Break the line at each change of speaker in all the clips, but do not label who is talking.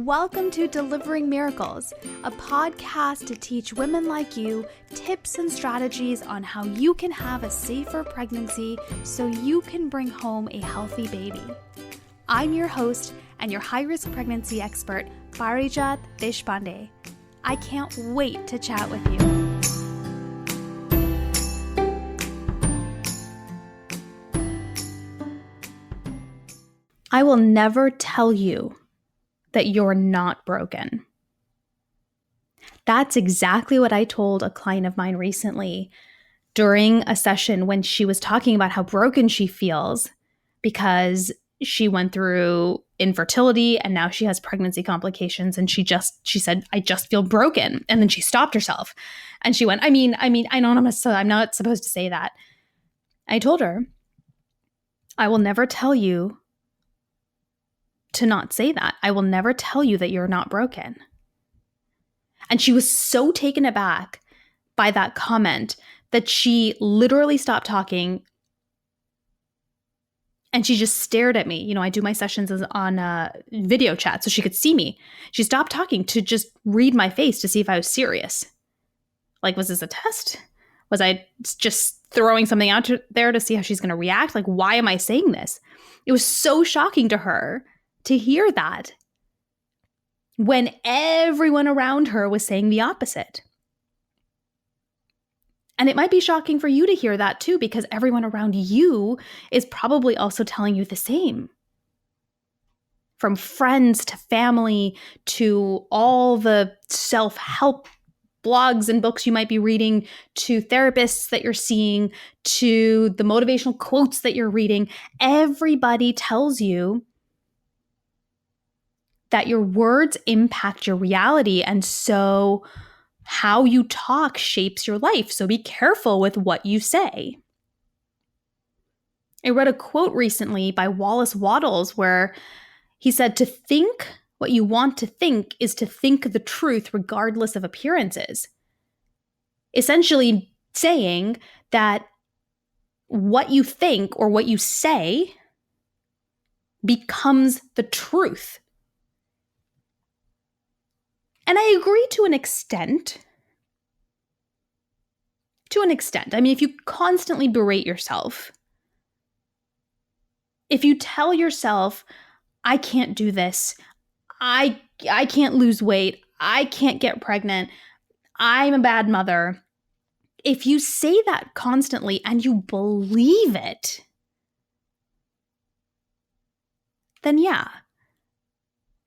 Welcome to Delivering Miracles, a podcast to teach women like you tips and strategies on how you can have a safer pregnancy so you can bring home a healthy baby. I'm your host and your high-risk pregnancy expert, Parijat Deshpande. I can't wait to chat with you. I will never tell you that you're not broken. That's exactly what I told a client of mine recently during a session when she was talking about how broken she feels because she went through infertility and now she has pregnancy complications, and she said, I just feel broken. And then she stopped herself and she went, I mean, anonymous, so I'm not supposed to say that. I told her, I will never tell you to not say that. I will never tell you that you're not broken. And she was so taken aback by that comment that she literally stopped talking and she just stared at me. You know, I do my sessions on video chat so she could see me. She stopped talking to just read my face to see if I was serious. Like, was this a test? Was I just throwing something out there to see how she's going to react? Like, why am I saying this? It was so shocking to her to hear that when everyone around her was saying the opposite. And it might be shocking for you to hear that too, because everyone around you is probably also telling you the same. From friends to family to all the self-help blogs and books you might be reading, to therapists that you're seeing, to the motivational quotes that you're reading, everybody tells you that your words impact your reality, and so how you talk shapes your life. So be careful with what you say. I read a quote recently by Wallace Wattles where he said, to think what you want to think is to think the truth regardless of appearances. Essentially saying that what you think or what you say becomes the truth. And I agree to an extent. I mean, if you constantly berate yourself, if you tell yourself, I can't do this, I can't lose weight, I can't get pregnant, I'm a bad mother, if you say that constantly and you believe it, then yeah,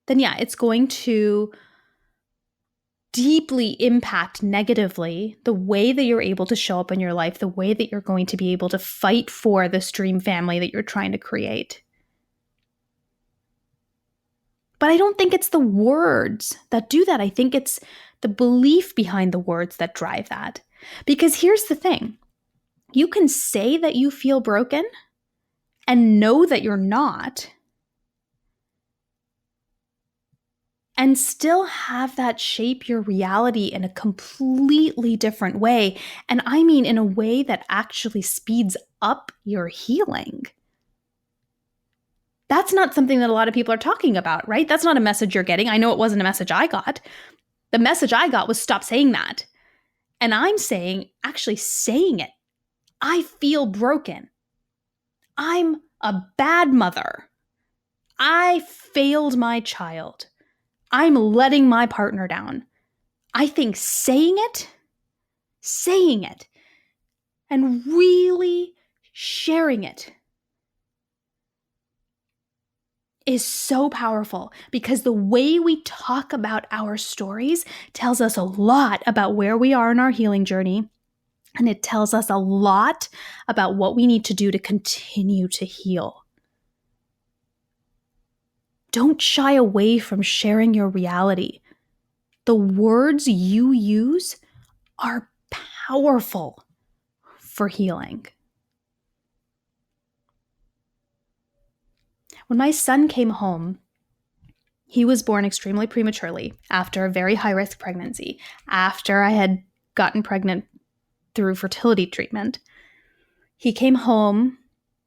it's going to deeply impact negatively the way that you're able to show up in your life, the way that you're going to be able to fight for this dream family that you're trying to create. But I don't think it's the words that do that. I think it's the belief behind the words that drive that. Because here's the thing. You can say that you feel broken and know that you're not, and still have that shape your reality in a completely different way. And I mean in a way that actually speeds up your healing. That's not something that a lot of people are talking about, right? That's not a message you're getting. I know it wasn't a message I got. The message I got was stop saying that. And I'm saying, actually saying it. I feel broken. I'm a bad mother. I failed my child. I'm letting my partner down. I think saying it, and really sharing it is so powerful, because the way we talk about our stories tells us a lot about where we are in our healing journey, and it tells us a lot about what we need to do to continue to heal. Don't shy away from sharing your reality. The words you use are powerful for healing. When my son came home, he was born extremely prematurely after a very high-risk pregnancy, after I had gotten pregnant through fertility treatment. He came home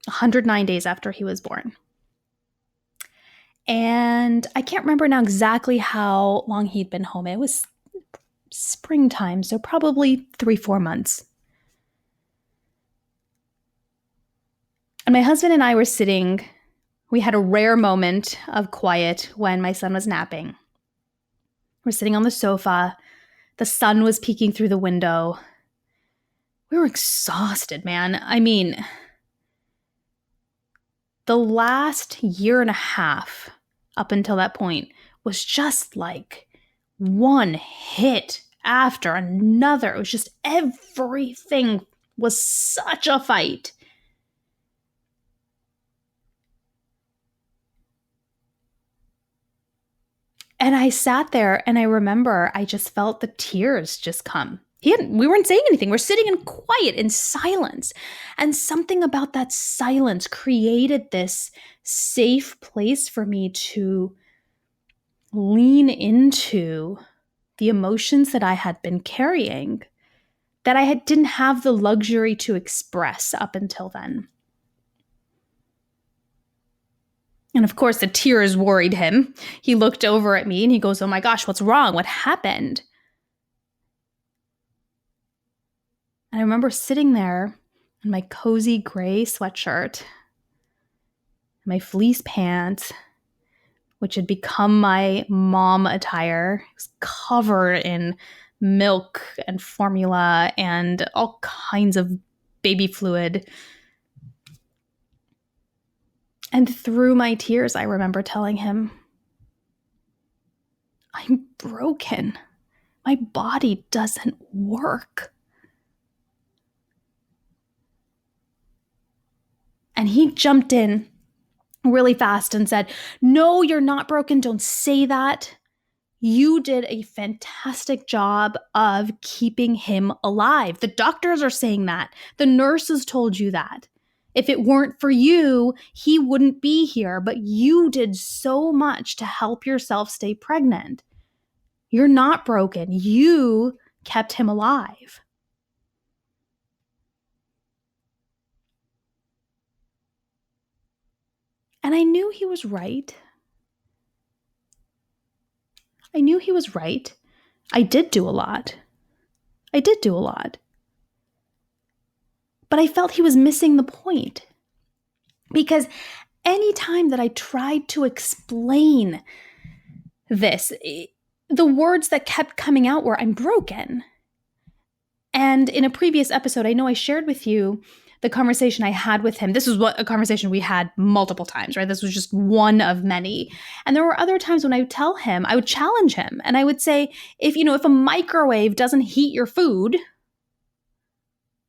109 days after he was born. And I can't remember now exactly how long he'd been home. It was springtime, so probably 3-4 months. And my husband and I were sitting, we had a rare moment of quiet when my son was napping. We're sitting on the sofa. The sun was peeking through the window. We were exhausted, man. I mean, the last year and a half up until that point was just like one hit after another. It was just everything was such a fight. And I sat there and I remember I just felt the tears just come. We weren't saying anything. We're sitting in quiet, in silence. And something about that silence created this safe place for me to lean into the emotions that I had been carrying that didn't have the luxury to express up until then. And of course, the tears worried him. He looked over at me and he goes, "Oh my gosh, what's wrong? What happened?" And I remember sitting there in my cozy gray sweatshirt, my fleece pants, which had become my mom attire. It was covered in milk and formula and all kinds of baby fluid. And through my tears, I remember telling him, "I'm broken. My body doesn't work." And he jumped in really fast and said, "No, you're not broken. Don't say that. You did a fantastic job of keeping him alive. The doctors are saying that. The nurses told you that. If it weren't for you, he wouldn't be here, but you did so much to help yourself stay pregnant. You're not broken. You kept him alive." And I knew he was right. I knew he was right. I did do a lot. But I felt he was missing the point. Because anytime that I tried to explain this, the words that kept coming out were, "I'm broken." And in a previous episode, I know I shared with you the conversation I had with him. This was a conversation we had multiple times, right? This was just one of many. And there were other times when I would tell him, I would challenge him, and I would say, if a microwave doesn't heat your food,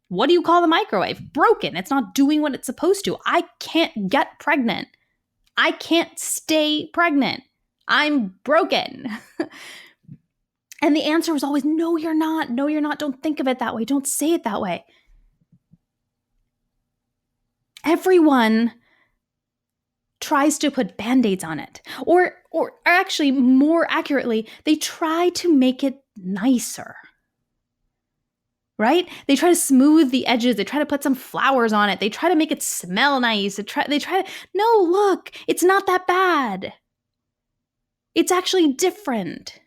what do you call the microwave? Broken. It's not doing what it's supposed to. I can't get pregnant. I can't stay pregnant. I'm broken. And the answer was always, "No, you're not. No, you're not. Don't think of it that way. Don't say it that way." Everyone tries to put band-aids on it. Or actually, more accurately, they try to make it nicer. Right? They try to smooth the edges. They try to put some flowers on it. They try to make it smell nice. No, look, it's not that bad. It's actually different.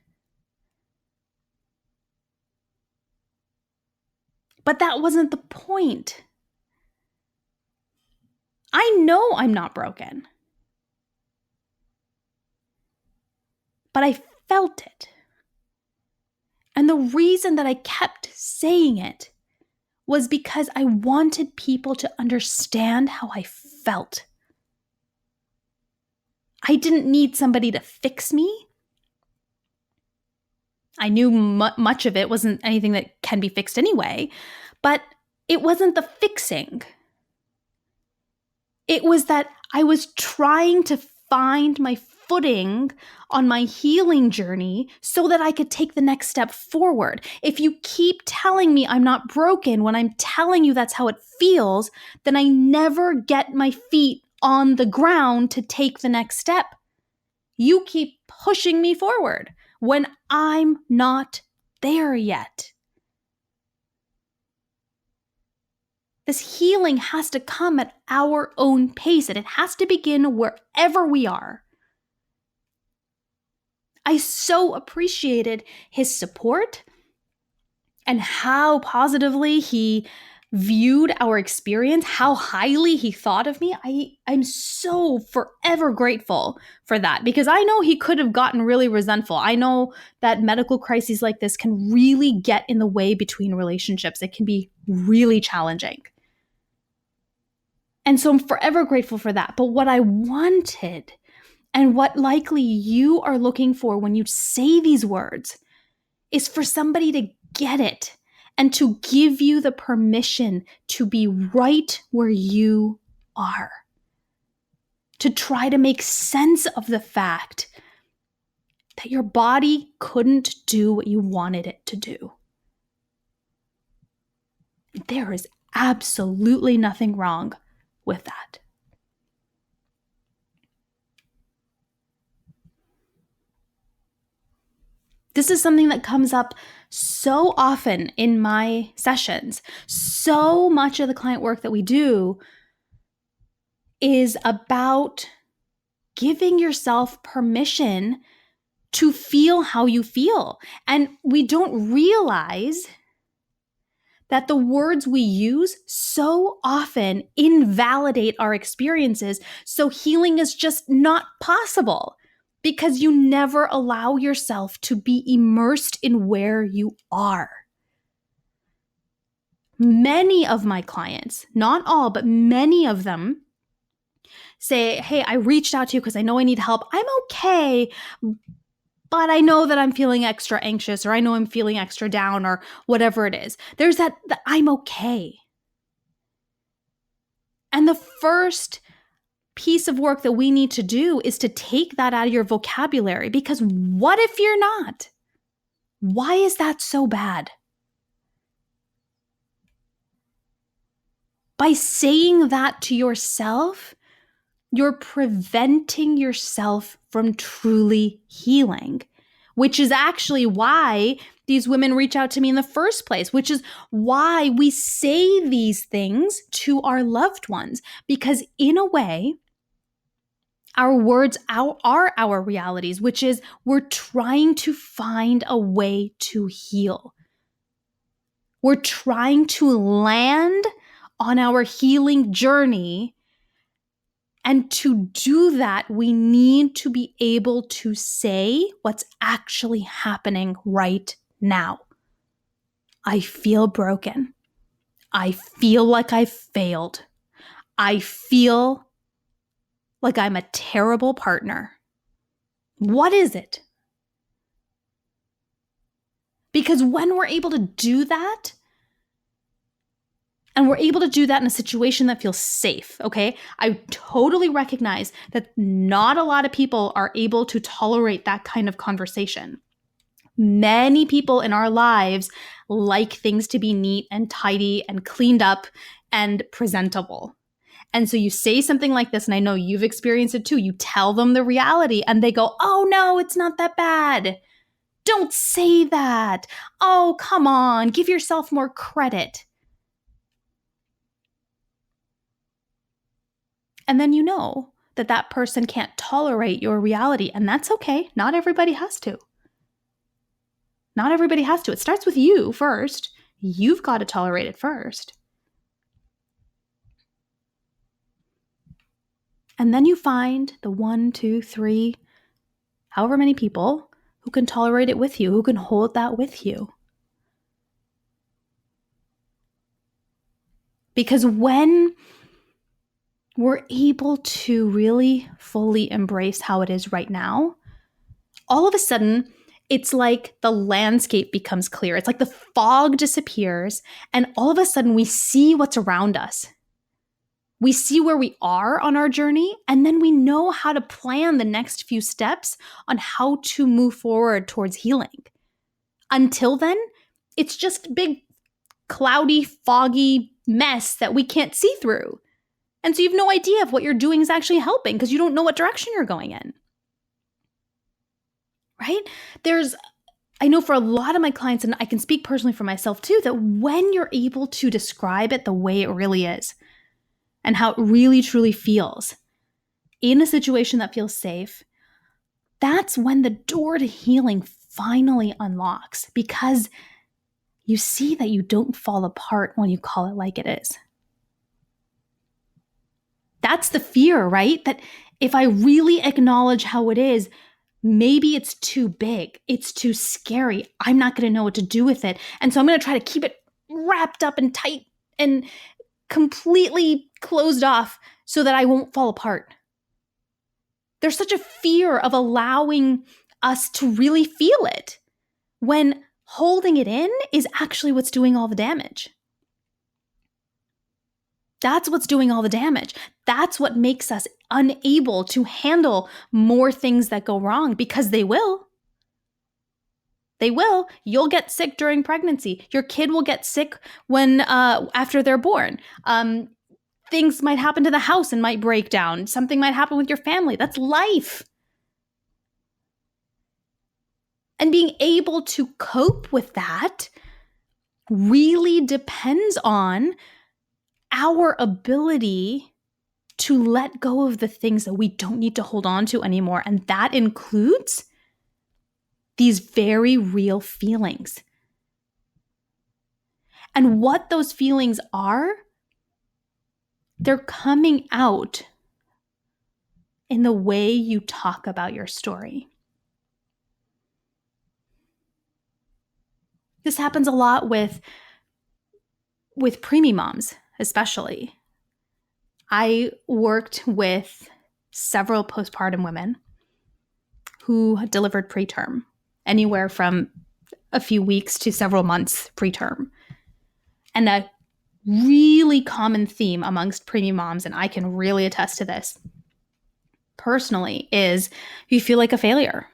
But that wasn't the point. I know I'm not broken. But I felt it. And the reason that I kept saying it was because I wanted people to understand how I felt. I didn't need somebody to fix me. I knew much of it wasn't anything that can be fixed anyway, but it wasn't the fixing. It was that I was trying to find my footing on my healing journey so that I could take the next step forward. If you keep telling me I'm not broken when I'm telling you that's how it feels, then I never get my feet on the ground to take the next step. You keep pushing me forward when I'm not there yet. This healing has to come at our own pace, and it has to begin wherever we are. I so appreciated his support and how positively he viewed our experience, how highly he thought of me. I'm so forever grateful for that, because I know he could have gotten really resentful. I know that medical crises like this can really get in the way between relationships. It can be really challenging. And so I'm forever grateful for that. But what I wanted, and what likely you are looking for when you say these words, is for somebody to get it and to give you the permission to be right where you are. To try to make sense of the fact that your body couldn't do what you wanted it to do. There is absolutely nothing wrong with that. This is something that comes up so often in my sessions. So much of the client work that we do is about giving yourself permission to feel how you feel. And we don't realize that the words we use so often invalidate our experiences. So healing is just not possible, because you never allow yourself to be immersed in where you are. Many of my clients, not all, but many of them, say, hey, I reached out to you because I know I need help. I'm okay, but I know that I'm feeling extra anxious, or I know I'm feeling extra down, or whatever it is. There's that I'm okay. And the first piece of work that we need to do is to take that out of your vocabulary, because what if you're not? Why is that so bad? By saying that to yourself, you're preventing yourself from truly healing, which is actually why these women reach out to me in the first place, which is why we say these things to our loved ones, because in a way, our words are our realities, which is we're trying to find a way to heal. We're trying to land on our healing journey. And to do that, we need to be able to say what's actually happening right now. I feel broken. I feel like I've failed. I feel like I'm a terrible partner. What is it? Because when we're able to do that, and we're able to do that in a situation that feels safe, okay? I totally recognize that not a lot of people are able to tolerate that kind of conversation. Many people in our lives like things to be neat and tidy and cleaned up and presentable. And so you say something like this, and I know you've experienced it too. You tell them the reality and they go, oh no, it's not that bad. Don't say that. Oh, come on, give yourself more credit. And then you know that that person can't tolerate your reality, and that's okay. Not everybody has to. Not everybody has to. It starts with you first. You've got to tolerate it first. And then you find the 1, 2, 3, however many people who can tolerate it with you, who can hold that with you. Because when we're able to really fully embrace how it is right now, all of a sudden, it's like the landscape becomes clear. It's like the fog disappears, and all of a sudden we see what's around us. We see where we are on our journey, and then we know how to plan the next few steps on how to move forward towards healing. Until then, it's just a big, cloudy, foggy mess that we can't see through. And so you have no idea if what you're doing is actually helping, because you don't know what direction you're going in. Right? I know for a lot of my clients, and I can speak personally for myself too, that when you're able to describe it the way it really is and how it really truly feels in a situation that feels safe, that's when the door to healing finally unlocks, because you see that you don't fall apart when you call it like it is. That's the fear, right? That if I really acknowledge how it is, maybe it's too big. It's too scary. I'm not going to know what to do with it. And so I'm going to try to keep it wrapped up and tight and completely closed off so that I won't fall apart. There's such a fear of allowing us to really feel it when holding it in is actually what's doing all the damage. That's what's doing all the damage. That's what makes us unable to handle more things that go wrong, because they will. They will. You'll get sick during pregnancy. Your kid will get sick when after they're born. Things might happen to the house and might break down. Something might happen with your family. That's life. And being able to cope with that really depends on our ability to let go of the things that we don't need to hold on to anymore. And that includes these very real feelings. And what those feelings are, they're coming out in the way you talk about your story. This happens a lot with preemie moms, especially. I worked with several postpartum women who delivered preterm, anywhere from a few weeks to several months preterm. And a really common theme amongst preemie moms, and I can really attest to this personally, is you feel like a failure.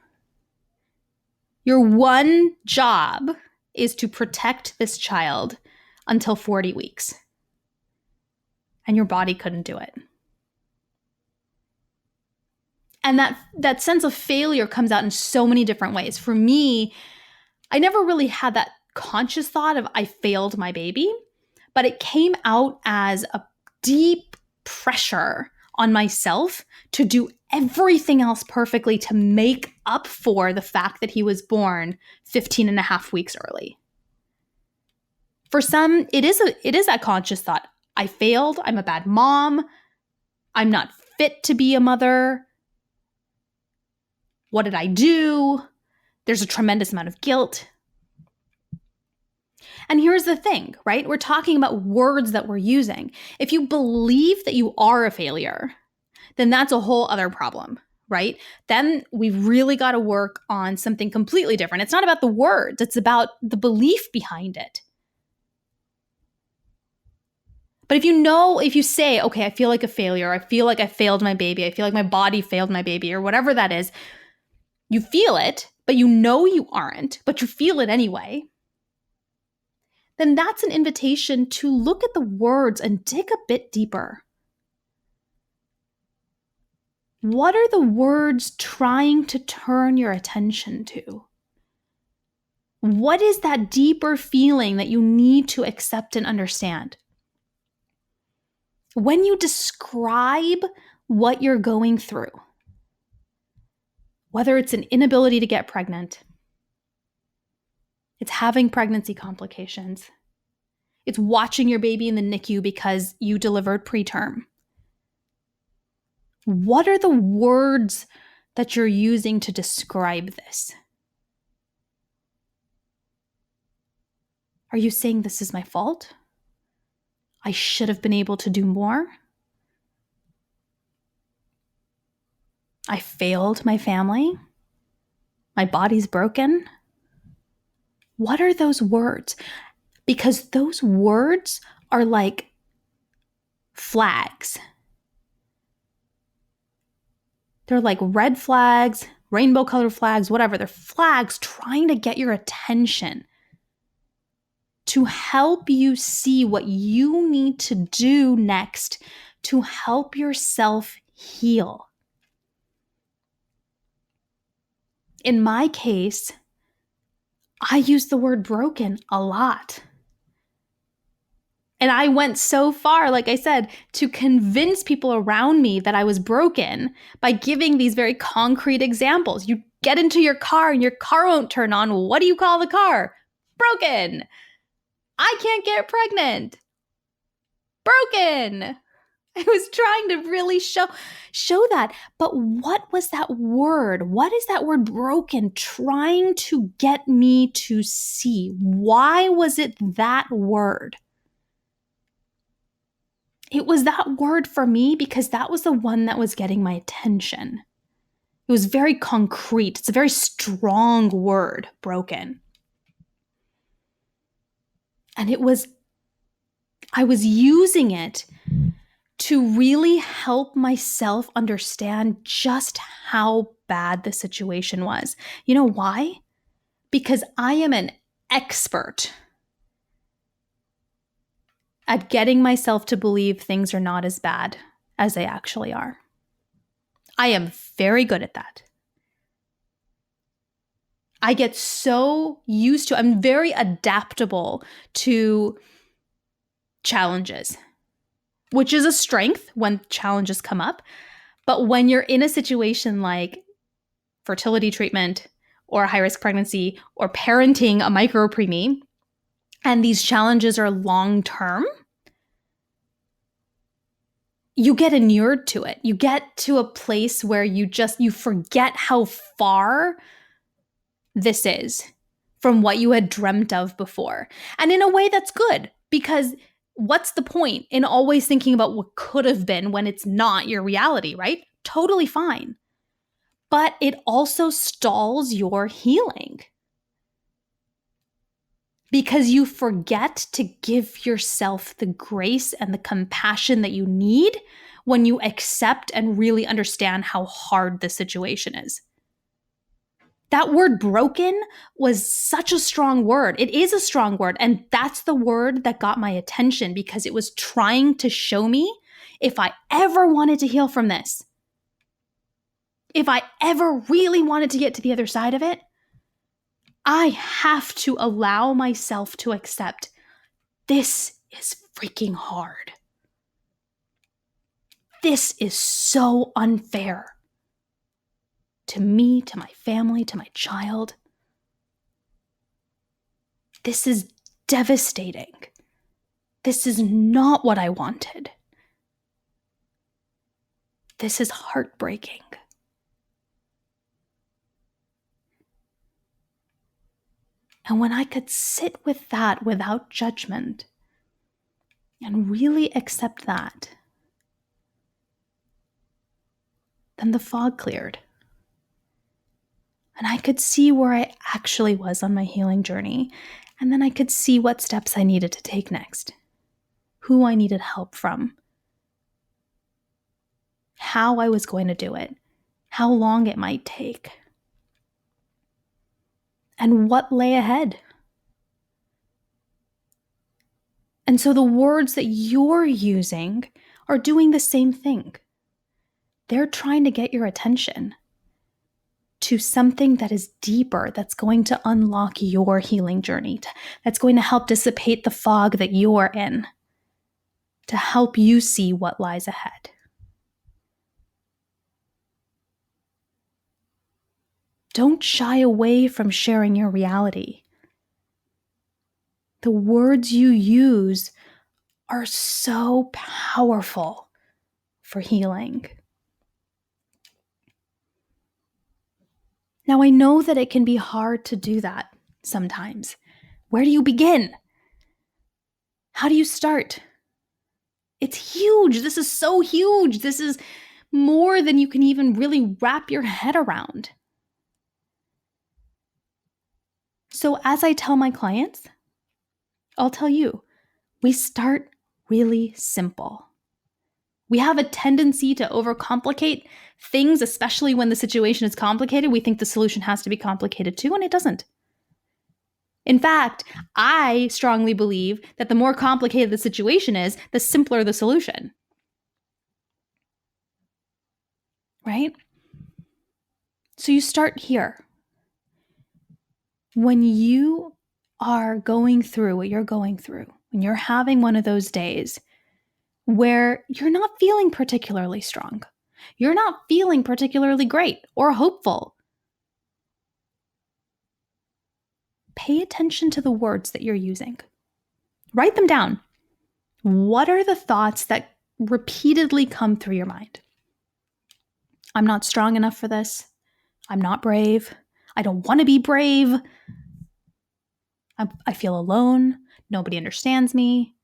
Your one job is to protect this child until 40 weeks. And your body couldn't do it. And that sense of failure comes out in so many different ways. For me, I never really had that conscious thought of I failed my baby, but it came out as a deep pressure on myself to do everything else perfectly to make up for the fact that he was born 15 and a half weeks early. For some, it is that conscious thought. I failed. I'm a bad mom. I'm not fit to be a mother. What did I do? There's a tremendous amount of guilt. And here's the thing, right? We're talking about words that we're using. If you believe that you are a failure, then that's a whole other problem, right? Then we've really got to work on something completely different. It's not about the words. It's about the belief behind it. But if you say, okay, I feel like a failure, I feel like I failed my baby, I feel like my body failed my baby, or whatever that is, you feel it, but you know you aren't, but you feel it anyway, then that's an invitation to look at the words and dig a bit deeper. What are the words trying to turn your attention to? What is that deeper feeling that you need to accept and understand? When you describe what you're going through, whether it's an inability to get pregnant, it's having pregnancy complications, it's watching your baby in the NICU because you delivered preterm. What are the words that you're using to describe this? Are you saying this is my fault? I should have been able to do more? I failed my family? My body's broken? What are those words? Because those words are like flags. They're like red flags, rainbow colored flags, whatever. They're flags trying to get your attention, to help you see what you need to do next to help yourself heal. In my case, I use the word broken a lot. And I went so far, like I said, to convince people around me that I was broken by giving these very concrete examples. You get into your car and your car won't turn on. What do you call the car? Broken. I can't get pregnant. Broken. I was trying to really show that. But what was that word? What is that word broken trying to get me to see? Why was it that word? It was that word for me because that was the one that was getting my attention. It was very concrete. It's a very strong word, broken. And I was using it to really help myself understand just how bad the situation was. You know why? Because I am an expert at getting myself to believe things are not as bad as they actually are. I am very good at that. I get so used to, I'm very adaptable to challenges, which is a strength when challenges come up. But when you're in a situation like fertility treatment or a high-risk pregnancy or parenting a micro-preemie, and these challenges are long-term, you get inured to it. You get to a place where you forget how far this is from what you had dreamt of before. And in a way that's good, because what's the point in always thinking about what could have been when it's not your reality, right? Totally fine. But it also stalls your healing because you forget to give yourself the grace and the compassion that you need when you accept and really understand how hard the situation is. That word broken was such a strong word. It is a strong word. And that's the word that got my attention because it was trying to show me if I ever wanted to heal from this, if I ever really wanted to get to the other side of it, I have to allow myself to accept this is freaking hard. This is so unfair to me, to my family, to my child. This is devastating. This is not what I wanted. This is heartbreaking. And when I could sit with that without judgment and really accept that, then the fog cleared. And I could see where I actually was on my healing journey. And then I could see what steps I needed to take next, who I needed help from, how I was going to do it, how long it might take, and what lay ahead. And so the words that you're using are doing the same thing. They're trying to get your attention to something that is deeper, that's going to unlock your healing journey, that's going to help dissipate the fog that you're in, to help you see what lies ahead. Don't shy away from sharing your reality. The words you use are so powerful for healing. Now, I know that it can be hard to do that sometimes. Where do you begin? How do you start? It's huge. This is so huge. This is more than you can even really wrap your head around. So as I tell my clients, I'll tell you, we start really simple. We have a tendency to overcomplicate things, especially when the situation is complicated. We think the solution has to be complicated too, and it doesn't. In fact, I strongly believe that the more complicated the situation is, the simpler the solution. Right? So you start here. When you are going through what you're going through, when you're having one of those days where you're not feeling particularly strong, you're not feeling particularly great or hopeful, pay attention to the words that you're using. Write them down. What are the thoughts that repeatedly come through your mind? I'm not strong enough for this. I'm not brave. I don't want to be brave. I feel alone. Nobody understands me.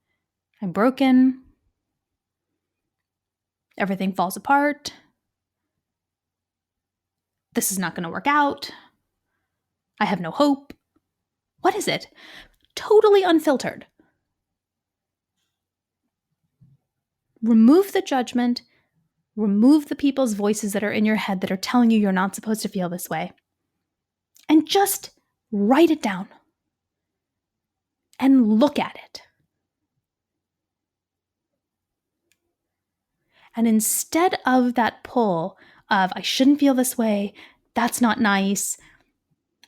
I'm broken. Everything falls apart. This is not going to work out. I have no hope. What is it? Totally unfiltered. Remove the judgment. Remove the people's voices that are in your head that are telling you you're not supposed to feel this way. And just write it down. And look at it. And instead of that pull of, I shouldn't feel this way, that's not nice,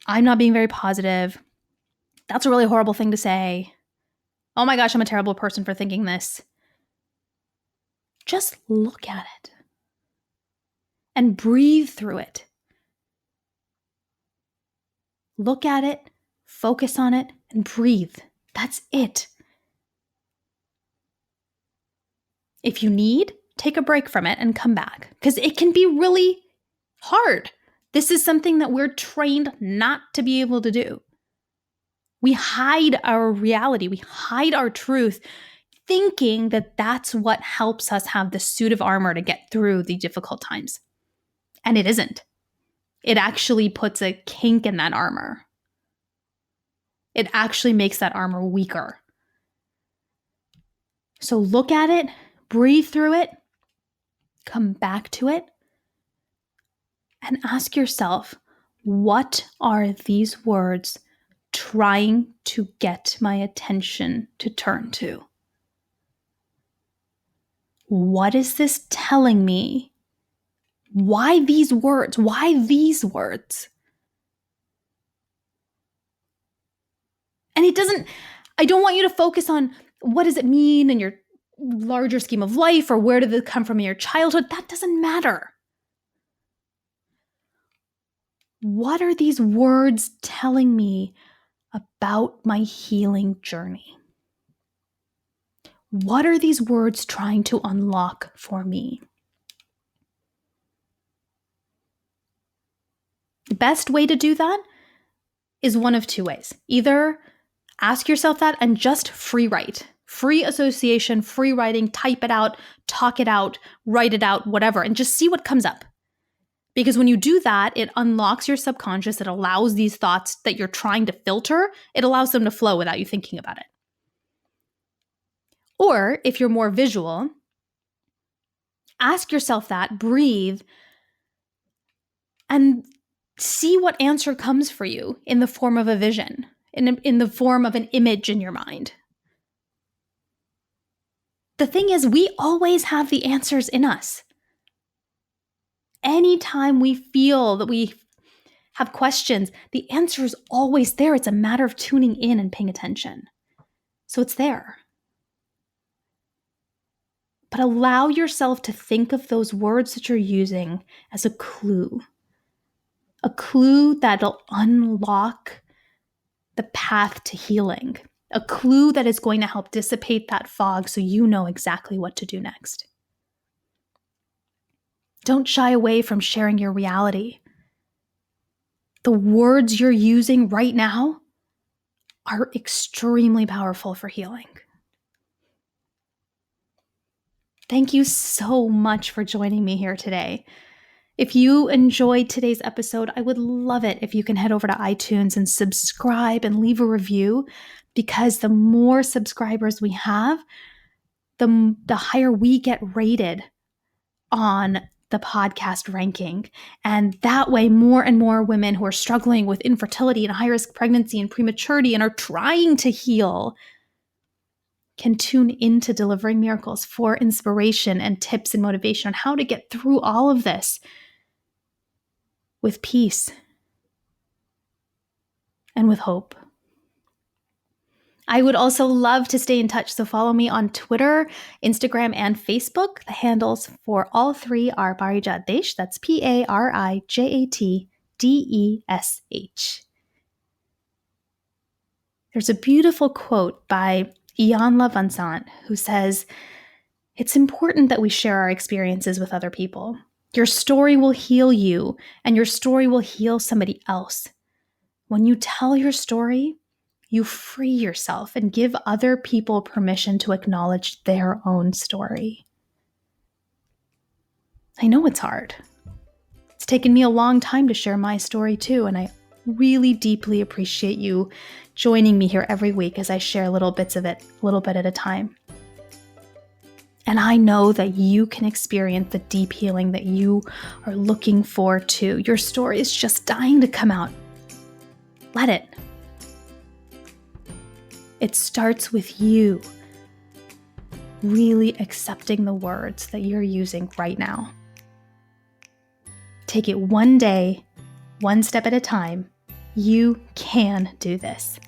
I'm not being very positive, that's a really horrible thing to say, oh my gosh, I'm a terrible person for thinking this, just look at it and breathe through it. Look at it, focus on it, and breathe. That's it. If you need, take a break from it and come back, because it can be really hard. This is something that we're trained not to be able to do. We hide our reality, we hide our truth, thinking that that's what helps us have the suit of armor to get through the difficult times. And it isn't. It actually puts a kink in that armor. It actually makes that armor weaker. So look at it, breathe through it, come back to it, and ask yourself, what are these words trying to get my attention to turn to? What is this telling me? Why these words? Why these words? And I don't want you to focus on what does it mean in your larger scheme of life, or where did it come from in your childhood. That doesn't matter. What are these words telling me about my healing journey? What are these words trying to unlock for me? The best way to do that is one of two ways. Either ask yourself that and just free write. Free association, free writing, type it out, talk it out, write it out, whatever, and just see what comes up. Because when you do that, it unlocks your subconscious. It allows these thoughts that you're trying to filter, it allows them to flow without you thinking about it. Or if you're more visual, ask yourself that, breathe, and see what answer comes for you in the form of a vision, in the form of an image in your mind. The thing is, we always have the answers in us. Anytime we feel that we have questions, the answer is always there. It's a matter of tuning in and paying attention. So it's there. But allow yourself to think of those words that you're using as a clue that'll unlock the path to healing, a clue that is going to help dissipate that fog so you know exactly what to do next. Don't shy away from sharing your reality. The words you're using right now are extremely powerful for healing. Thank you so much for joining me here today. If you enjoyed today's episode, I would love it if you can head over to iTunes and subscribe and leave a review, because the more subscribers we have, the higher we get rated on the podcast ranking. And that way, more and more women who are struggling with infertility and high-risk pregnancy and prematurity and are trying to heal can tune into Delivering Miracles for inspiration and tips and motivation on how to get through all of this with peace and with hope. I would also love to stay in touch, so follow me on Twitter, Instagram, and Facebook. The handles for all three are Parijat Desh. That's PARIJATDESH. There's a beautiful quote by Iyanla Vanzant who says, "It's important that we share our experiences with other people. Your story will heal you, and your story will heal somebody else. When you tell your story, you free yourself and give other people permission to acknowledge their own story." I know it's hard. It's taken me a long time to share my story too, and I really deeply appreciate you joining me here every week as I share little bits of it, a little bit at a time. And I know that you can experience the deep healing that you are looking for too. Your story is just dying to come out. Let it. It starts with you really accepting the words that you're using right now. Take it one day, one step at a time. You can do this.